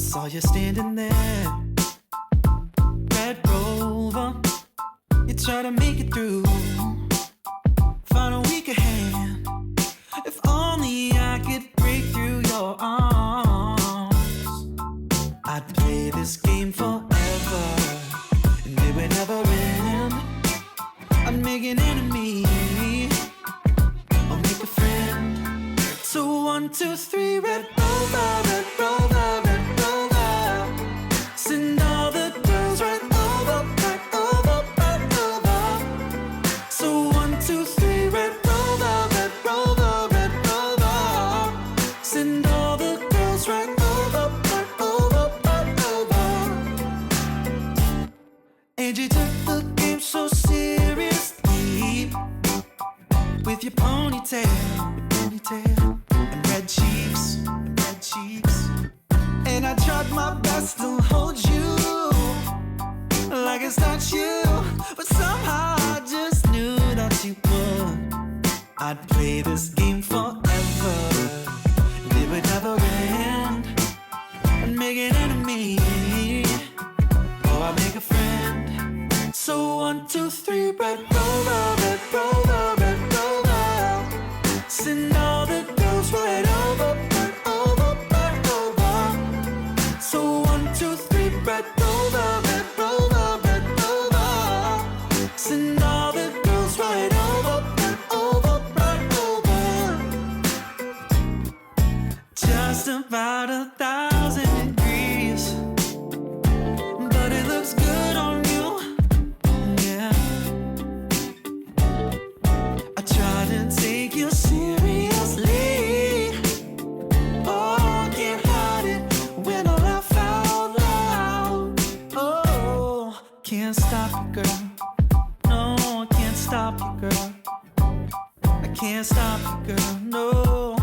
saw you standing there, Red Rover. You try to make it through, find a weaker hand. If only I could break through your arms, I'd play this game forever, and it would never end. I'd make an enemy or make a friend. So 1, 2, 3, Red Rover, Red Rover, Red Rover. Send all the girls right over, right over, right over. So 1, 2, 3, Red Rover, Red Rover, Red Rover. Send all the girls right over, right over, right over. And you took the game so seriously with your ponytail, and red cheeks, and I tried my best to hold you like it's not you, but somehow I just knew that you would. I'd play this game forever, and it would never end. I'd make an enemy, or I'd make a friend. So 1, 2, 3, Red Rover, Red Rover, Red Rover. Send all the girls right over, right over, right over. So 1, 2, 3, Red Rover, Red Rover, Red Rover. Send all the girls right over, right over, right over. Just about 1,000 degrees, but it looks good on you, yeah. I try to take you seriously, oh, can't hide it when I laugh out loud. Oh, can't stop you, girl. No, I can't stop you, girl. I can't stop you, girl, no.